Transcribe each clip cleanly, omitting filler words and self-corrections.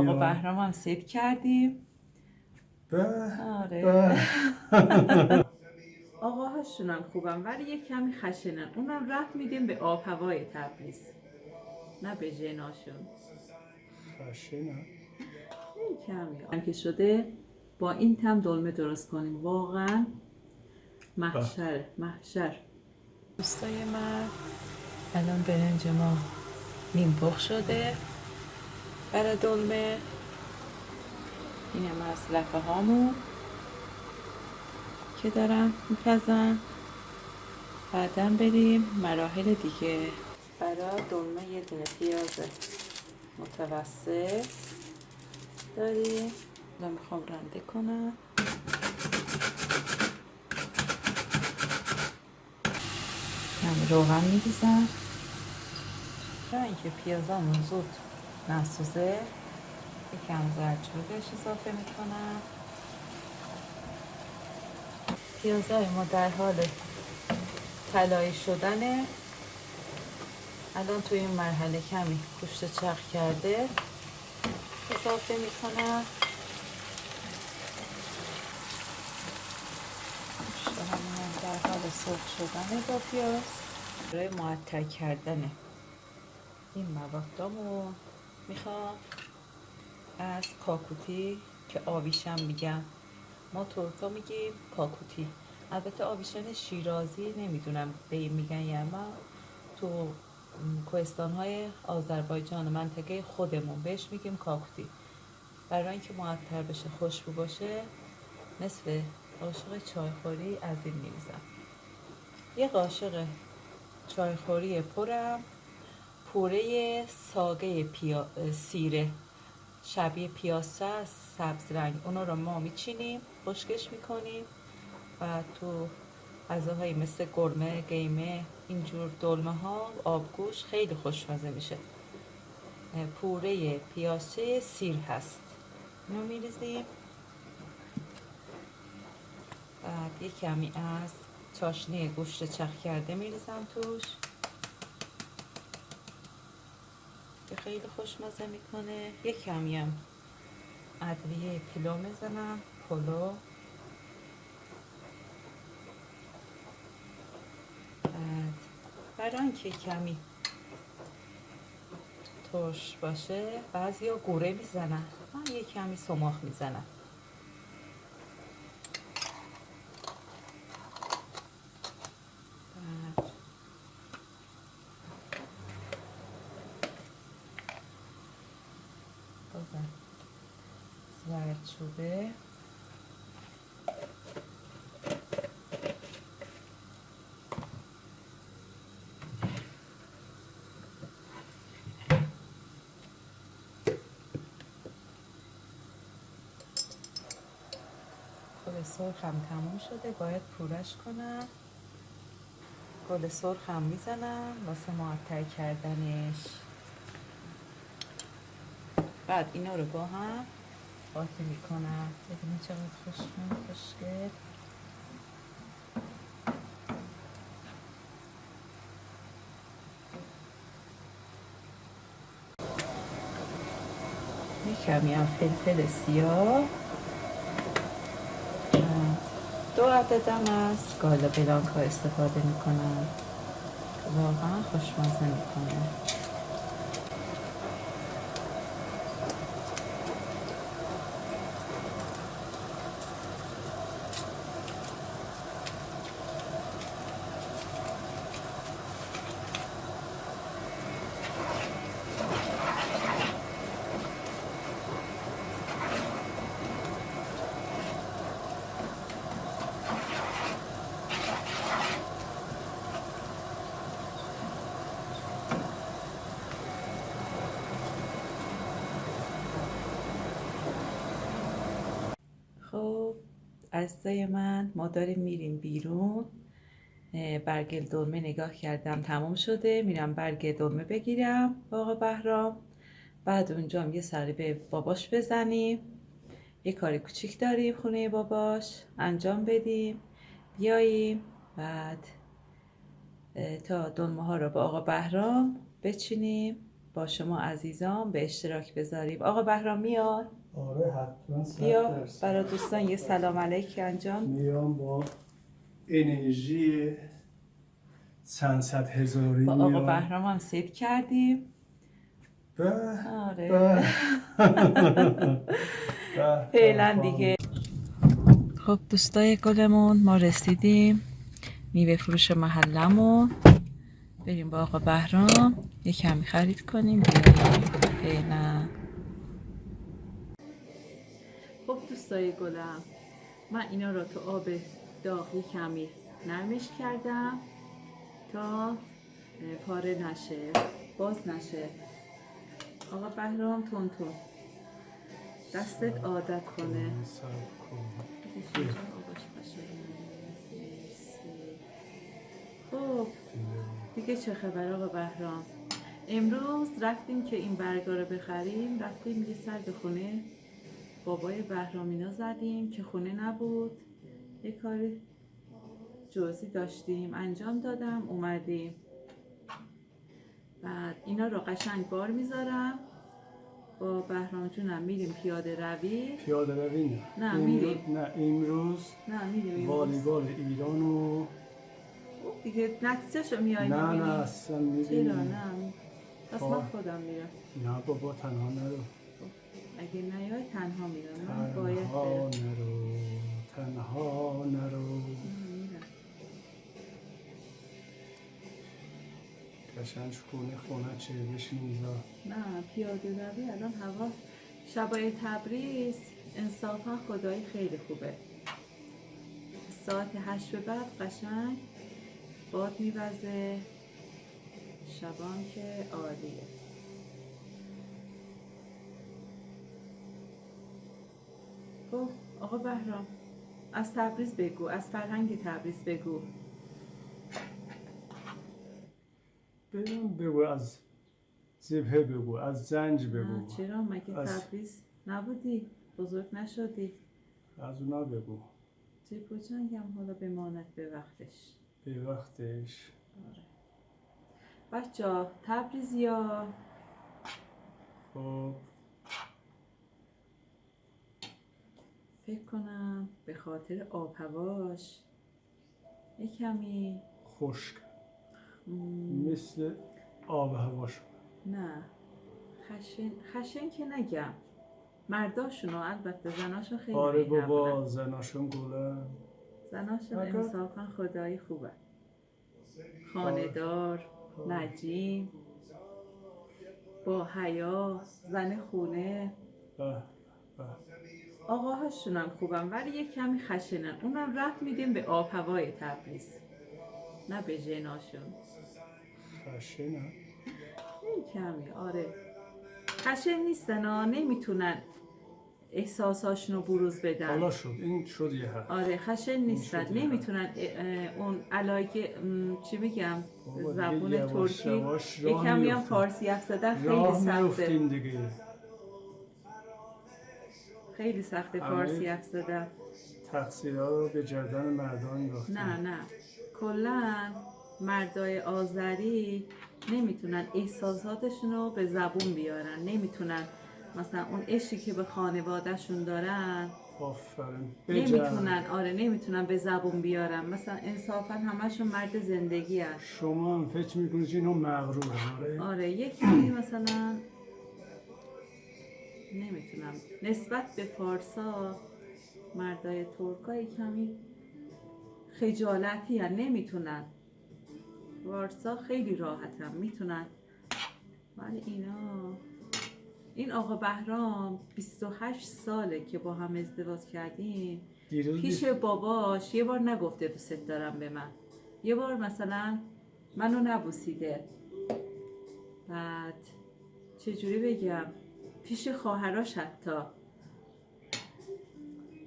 آقا بهرام هم سیو کردیم. آره. آقاهاشون هم خوبم ولی یک کمی خشنن. اونم رفت میدیم به آب هوای تبریز، نه به ژناشون. خشنه. یک کمی که شده با این تم دلمه درست کنیم. واقعا محشر. دوستای من الان برنج ما نیم پخ شده برای دلمه. این هم از لفه هامون که دارم میپزم. بعدا بریم مراحل دیگه. برای دلمه یه دونه پیاز متوسط داریم. الان میخوام رنده کنم. من روغن میریزم برای اینکه پیازامون زود نسوزه. یکم زردچوبه بهش اضافه میکنم. پیازای ما در حال طلایی شدنه. الان توی این مرحله کمی گوشت چرخ کرده اضافه میکنم. گوشت همون در حال سرخ شدنه با پیاز. برای معطر کردن این موادامو میخوام از کاکوتی که آویشم میگم، ما ترکا میگیم کاکوتی. البته آویشن شیرازی نمیدونم به این میگن یا ما تو کوهستان‌های آذربایجان منطقه خودمون بهش میگیم کاکوتی. برای اینکه معطر بشه خوشبو باشه نصف قاشق چایخوری از این میریزم. یه قاشق چایخوری پرم پوره ساگه سیره شبیه پیاسه سبز رنگ، اونا رو ما میچینیم خشکش میکنیم و تو غذاهایی مثل گرمه، قیمه، اینجور دلمه ها، آبگوش خیلی خوشمزه میشه. پوره پیاسه سیر هست، اینو میریزیم. بعد یک کمی از چاشنی گوشت چرخ کرده میریزم توش که خیلی خوشمزه میکنه. یک کمی هم ادویه پلو میزنم، پلو. برای اینکه کمی ترش باشه بعضیا گوره میزنن، من یک کمی سماق میزنم. بازم زردچوبه، گل سرخم تموم شده، باید پورش کنم. گل سرخم میزنم واسه معطر کردنش. بعد اینا رو با هم قاطی میکنم. ببینید چقدر خوشگل. یک کمی هم فلفل سیاه، 2 عددم از گالا بلانکا استفاده میکنم که واقعا خوشمزه میکنه. خب عزیزای من، ما داریم میریم بیرون. برگ دلمه نگاه کردم تمام شده، میرم برگ دلمه بگیرم با آقا بهرام. بعد اونجا هم یه سری به باباش بزنیم، یه کاری کوچیک داریم خونه باباش انجام بدیم، بیاییم. بعد تا دلمه ها رو با آقا بهرام بچینیم با شما عزیزان به اشتراک بذاریم. آقا بهرام میاد؟ آره حتما 100%. بیا برای دوستان یه سلام علیک انجام. میام با انرژی چند صد هزاری با آقا میام. بهرام هم ست کردیم. آره فعلا دیگه. خب دوستای گلمون ما رسیدیم میوه فروش محلمون. بریم با آقا بهرام یه کمی خرید کنیم بیاییم. فعلا. خب دوستای گلم من اینا رو تو آب داغ یه کمی نرمش کردم تا پاره نشه، باز نشه. آقا بهرام تون دستت عادت کنه. خب دیگه چه خبر آقا بهرام؟ امروز رفتیم که این برگا رو بخریم، رفتیم یه سر به خونه بابای بهرامینا زدیم که خونه نبود، یه کار جزئی داشتیم انجام دادم اومدیم. بعد اینا رو قشنگ بار میذارم با بهرام جونم میریم پیاده روی. پیاده روی نه میریم. نه امروز میریم والیبال ایران و دیگه نتیجهشو میایم. نه اصلا میبینیم. چرا نه؟ پس من خودم میرم. نه بابا تنها نرو. اگه نیای تنها میرم. من باید برم. تنها نرو. قشنگ خونه چه بشین اینجا. نه پیاده روی الان هوا شبای تبریز انصافا خدایی خیلی خوبه. ساعت 8 به بعد قشنگ باد میوزه، شبان که عالیه. خب آقا بهرام از تبریز بگو، از فرهنگ تبریز بگو. بگو از جبهه بگو، از زنج بگو. چرا مگه تبریز نبودی؟ بزرگ نشدی؟ از اونا بگو. جبه و جنگم حالا بماند به وقتش. به وقتش. آره بچه‌ها تبریزیا. خب فکر کنم به خاطر آب هواش یه کمی خشک مثل آب هواش. نه خشن که نگم، مرداشونو البته زناشون خیلی آره بابا زناشون گلن. زناشون انصافا خدایی خوبه، خانه‌دار، نجیم، با حیا، زن خونه. آقاهاشون هم خوبن ولی یه کمی خشنن. اونم رفت میدیم به آب هوای تبریز نه به ژناشون. خشنن؟ یه کمی آره خشن نیستن ها، نمیتونن احساساشونو بروز بدن. حالا شد این شد یه حرف. آره خشن نیستن، نمیتونن اون علاقه چی بگم زبون ترکی یه کمی هم فارسی حرف زدن خیلی سخته. خیلی سخته فارسی حرف زدن. تقصیرها رو به گردن مردان انداختن. نه کلا مردای آذری نمیتونن احساساتشون رو به زبون بیارن، نمیتونن مثلا اون عشقی که به خانوادهشون دارن نمیتونن به زبون بیارن. مثلا انصافا همشون مرد زندگی هست. شما هم فکر میکنید اینو مغرور؟ آره یکی مثلا نمیتونم نسبت به فارسا مردای ترکای کمی خجالتی هست، نمیتونن. فارسا خیلی راحتن میتونن ولی این آقا بهرام 28 ساله که با هم ازدواج کردیم. پیش باباش یه بار نگفته دوست دارم به من، یه بار مثلا منو نبوسیده. بعد چجوری بگم پیش خواهراش حتی.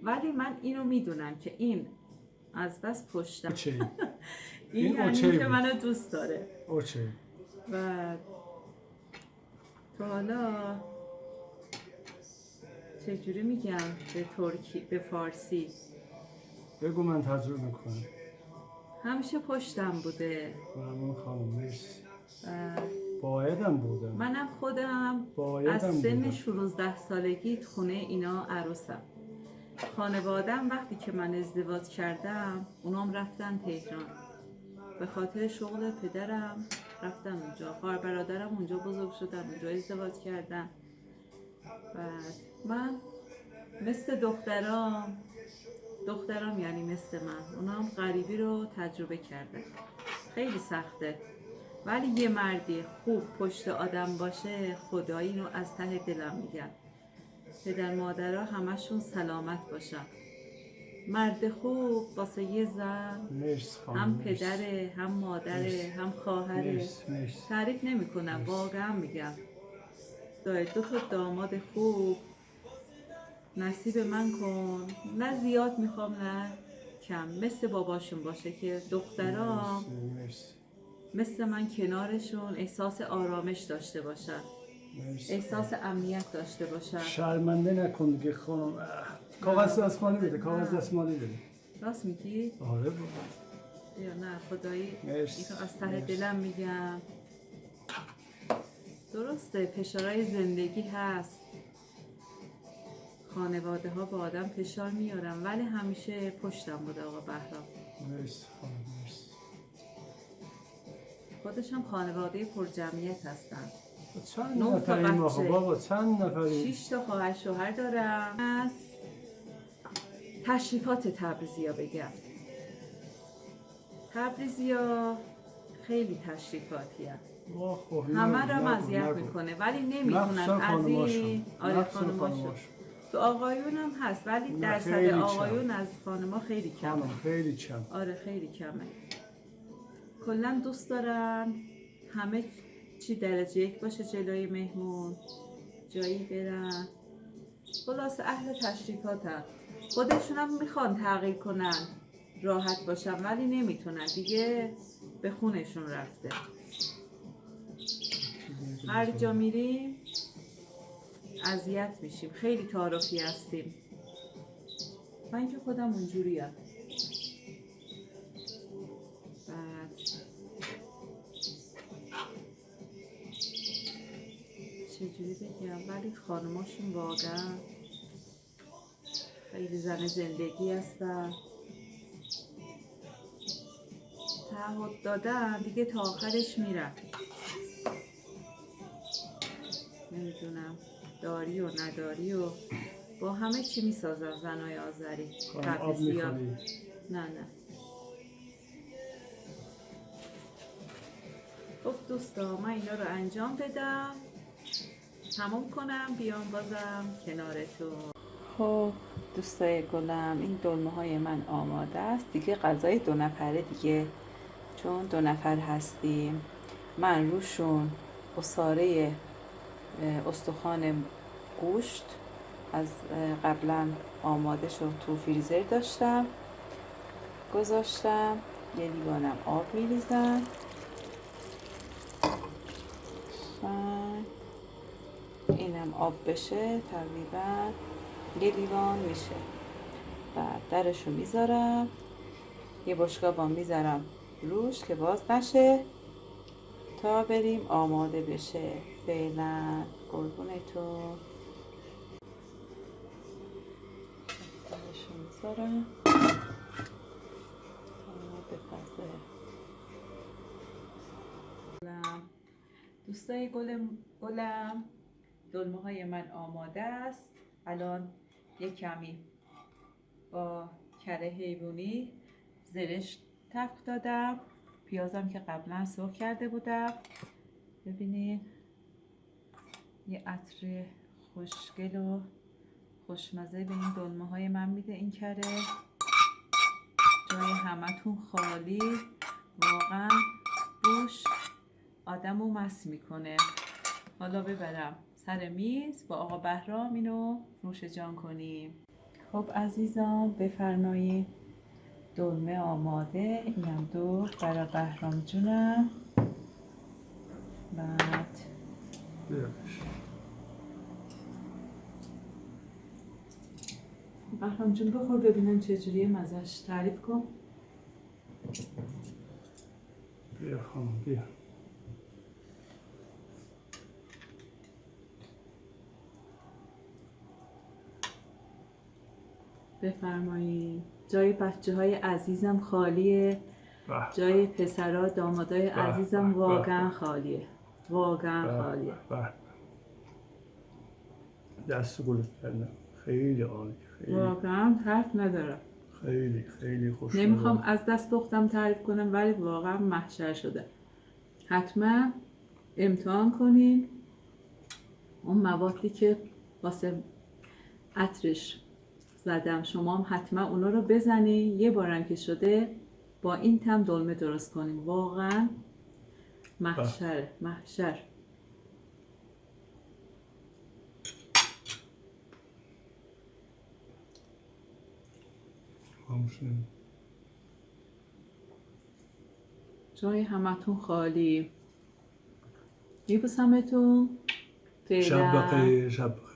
ولی من اینو میدونم که این از بس پشتم این یعنی که منو دوست داره. بعد تو حالا چجوری میگم به ترکی به فارسی بگو من تجربه میکنم. همیشه پشتم بوده. ممنون خانم مرسی. بایدم بودم. منم خودم بایدم از سن بودم. 16 سالگی خونه اینا عروسم. خانوادم وقتی که من ازدواج کردم اونام رفتن تهران، به خاطر شغل پدرم رفتن اونجا. خواهر برادرم اونجا بزرگ شدن، اونجا ازدواج کردن. بعد من مثل دخترام یعنی مثل من، اونام غریبی رو تجربه کردن. خیلی سخته، ولی یه مردی خوب پشت آدم باشه، خدایی اینو از ته دلم میگم، پدر مادرها همشون سلامت باشن. مرد خوب واسه یه زن مرسی خانم. هم مرسی. پدره، هم مادره، مرسی. هم خواهره. مرسی. تعریف نمی کنم، مرسی. واقعا میگم. دو تا داماد خوب نصیب من کن. نه زیاد میخوام نه کم، مثل باباشون باشه که دخترام مرسی. مثل من کنارشون احساس آرامش داشته باشن، مرسی. احساس امنیت داشته باشن. شرمنده نکن دیگه خانم. کاغذ دستمالی بده. کاغذ دستمالی بده. راست میگی؟ آره بابا. یا نه خدایی مرسی. اینو از ته مرسی. دلم میگم. درسته فشارهای زندگی هست، خانواده ها با آدم فشار میارن، ولی همیشه پشتم بوده آقا بهرام. مرسی خانم. مرسی. خودش هم خانواده پر جمعیت هستن. چند 9 تا نفریم آقا بچه، بابا؟ چند نفریم؟ 6 تا خواهر شوهر دارم. از تشریفات تبریزی ها بگم، تبریزی ها خیلی تشریفاتی هست، همه را اذیت میکنه ولی نمیتونن از این. آره خانماشو تو آقایون هم هست، ولی درصد آقایون از خانما خیلی کمه. خیلی کم. آره خیلی کمه. کلا دوست دارن همه چی درجه یک باشه جلوی مهمون، جایی برن. خلاص اهل تشریفاتن، خودشون هم میخوان تغییر کنن راحت باشن ولی نمیتونن دیگه، به خونشون رفته. هر جا میریم اذیت میشیم، خیلی تعارفی هستیم. من که خودم اونجوریم. بعد چجوری بگم، ولی خانماشون واقعا خیلی زن زندگی هستن. تعهد دادن دیگه تا آخرش میرن. نمیدونم داری و نداری و با همه چی میسازن زنای آذری. تبریزی ها. نه خب دوستا، من اینا رو انجام بدم، تمام کنم، بیام بازم کنارتون. خب دوستای گلم، این دلمه های من آماده است دیگه. غذای 2 نفره دیگه، چون 2 نفر هستیم. من روشون عصاره استخوان گوشت از قبلا آماده شد تو فریزر داشتم، گذاشتم. یه لیوانم آب میریزم. اینم آب بشه تقریبا یه لیوان میشه. بعد درشو میذارم، یه بشقابم میذارم روش که باز نشه تا بریم آماده بشه. فعلا قربونتون. درشو میذارم بپزه. دوستای گلم دلمه های من آماده است. الان یه کمی با کره حیوانی زرشک تفت دادم، پیازم که قبلا سرخ کرده بودم. ببینید یه عطر خوشگل و خوشمزه به این دلمه های من میده. این کره جای همتون خالی، واقعا بوش آدمو مست میکنه. حالا ببرم سر میز با آقا بهرام اینو نوش جان کنیم. خب عزیزان بفرمایید، دلمه آماده. اینم 2 برای بهرام جونم. بعد بهرام جون بخور ببینم چجوریه مزهش، تعریف کن. بیا خانم بیا. بفرمایید. جای بچه های عزیزم خالیه، به جای پسرها دامادای عزیزم به، واقعا به. خالیه، واقعا خالیه. به. دست گلت کردم، خیلی عالی، خیلی واقعا حرف ندارم. خیلی خیلی خوش نمیخوام مزه. از دست دختم تعریف کنم ولی واقعا محشر شده. حتما امتحان کنین. اون موادی که واسه عطرش زدم شما هم حتما اونا رو بزنین. یه بارم که شده با این تم دلمه درست کنین. واقعا محشره، محشر. همچنین. جای همتون خالی. میبوسمتون. شب بخیر، شب بخیر.